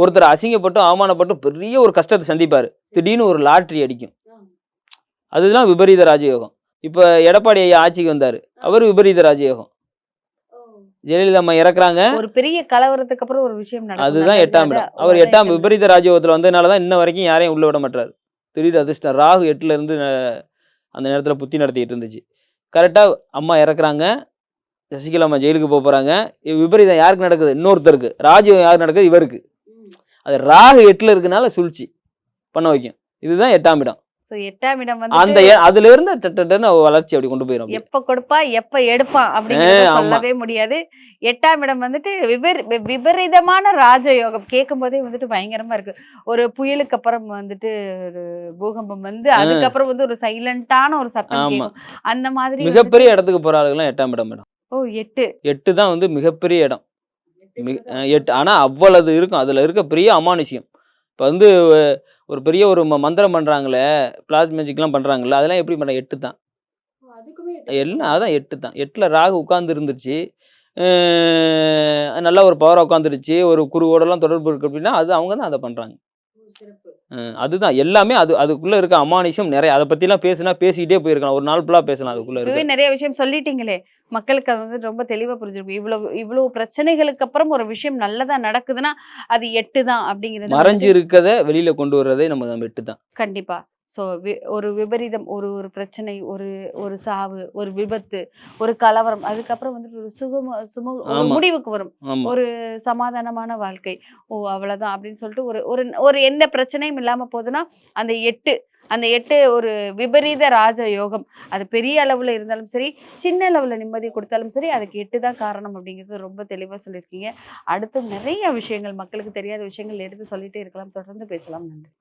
ஒருத்தர் அசிங்கப்பட்டும் அவமானப்பட்டும் பெரிய ஒரு கஷ்டத்தை சந்திப்பார். திடீர்னு ஒரு லாட்ரி அடிக்கும். அதுதான் விபரீத ராஜயோகம். இப்போ எடப்பாடி ஐயா ஆட்சிக்கு வந்தார், அவர் விபரீத ராஜயோகம். ஜெயலலிதா அம்மா இறக்குறாங்க, ஒரு பெரிய கலவரத்துக்கு அப்புறம் ஒரு விஷயம் நடக்கும். அதுதான் 8ஆம் இடம். அவர் 8ஆம் விபரீத ராஜயோகத்தில் வந்ததுனால தான் இன்ன வரைக்கும் யாரையும் உள்ள விட மாட்டாரு. திடீர் அதிர்ஷ்டம். ராகு 8ல இருந்து அந்த நேரத்தில் புத்தி நடத்திட்டு இருந்துச்சு. கரெக்டாக அம்மா இறக்குறாங்க, சசிகலா அம்மா ஜெயிலுக்கு போகிறாங்க. விபரீதம் யாருக்கு நடக்குது? இன்னொருத்தருக்கு. ராஜயோகம் யாருக்கு நடக்குது? இவருக்கு. அது ராகு 8ல இருக்கனால சூழ்ச்சி பண்ண வைக்கும். இதுதான் 8ஆம் இடம். ஸோ 8ஆம் இடம் வந்து அந்த அதுல இருந்து டட்டன்னு வளர்ச்சி அப்படி கொண்டு போயிடும். எப்ப கொடுப்பா எப்ப எடுப்பான் அப்படிங்கிறத சொல்லவே முடியாது. 8ஆம் இடம் வந்துட்டு விபரீதமான ராஜயோகம். கேட்கும் போதே வந்துட்டு பயங்கரமா இருக்கு. ஒரு புயலுக்கு அப்புறம் வந்துட்டு ஒரு பூகம்பம் வந்து அதுக்கப்புறம் வந்து ஒரு சைலண்டான ஒரு சத்தம் கேட்கும். அந்த மாதிரி மிகப்பெரிய இடத்துக்கு போற ஆளுங்கெல்லாம் 8ஆம் இடம் மேடம். ஓ 8 தான் வந்து மிகப்பெரிய இடம். 8 ஆனா அவ்வளவு இருக்கும். அதுல இருக்க பெரிய அமானுஷ்யம். இப்போ வந்து ஒரு பெரிய ஒரு மந்திரம் பண்ணுறாங்களே, பிளாஸ் மேஜிக்லாம் பண்ணுறாங்களே, அதெல்லாம் எப்படி பண்ண? 8 தான். எல்லாம் அதான் 8 தான். 8ல் ராகு உட்கார்ந்து இருந்துச்சு, நல்ல ஒரு பவராக உட்காந்துருச்சு, ஒரு குருவோடலாம் தொடர்பு இருக்குது அப்படின்னா அது அவங்க தான் அதை பண்ணுறாங்க. அதுதான் எல்லாமே. அதுக்குள்ளே இருக்க அமானுஷம் நிறைய. அதை பற்றிலாம் பேசிக்கிட்டே போயிருக்கலாம். ஒரு நாள் ஃபுல்லாக பேசலாம். அதுக்குள்ளே இருக்கு நிறைய விஷயம் சொல்லிட்டீங்களே. மக்களுக்கு அது வந்து ரொம்ப தெளிவா புரிஞ்சிருக்கும். இவ்வளவு பிரச்சனைகளுக்கு அப்புறம் ஒரு விஷயம் நல்லதா நடக்குதுன்னா அது 8 தான் அப்படிங்கிறது. மறைஞ்சு இருக்கதை வெளியில கொண்டு வர்றதே நம்ம 8 தான். கண்டிப்பா. ஸோ ஒரு விபரீதம், ஒரு பிரச்சனை, ஒரு சாவு, ஒரு விபத்து, ஒரு கலவரம், அதுக்கப்புறம் வந்துட்டு ஒரு முடிவுக்கு வரும். ஒரு சமாதானமான வாழ்க்கை. ஓ அவ்வளவுதான் அப்படின்னு சொல்லிட்டு ஒரு எந்த பிரச்சனையும் இல்லாம போகுதுன்னா அந்த 8 ஒரு விபரீத ராஜ யோகம். அது பெரிய அளவுல இருந்தாலும் சரி, சின்ன அளவுல நிம்மதி கொடுத்தாலும் சரி, அதுக்கு 8 தான் காரணம் அப்படிங்கிறது ரொம்ப தெளிவா சொல்லியிருக்கீங்க. அடுத்து நிறைய விஷயங்கள், மக்களுக்கு தெரியாத விஷயங்கள் எடுத்து சொல்லிட்டே இருக்கலாம். தொடர்ந்து பேசலாம். நன்றி.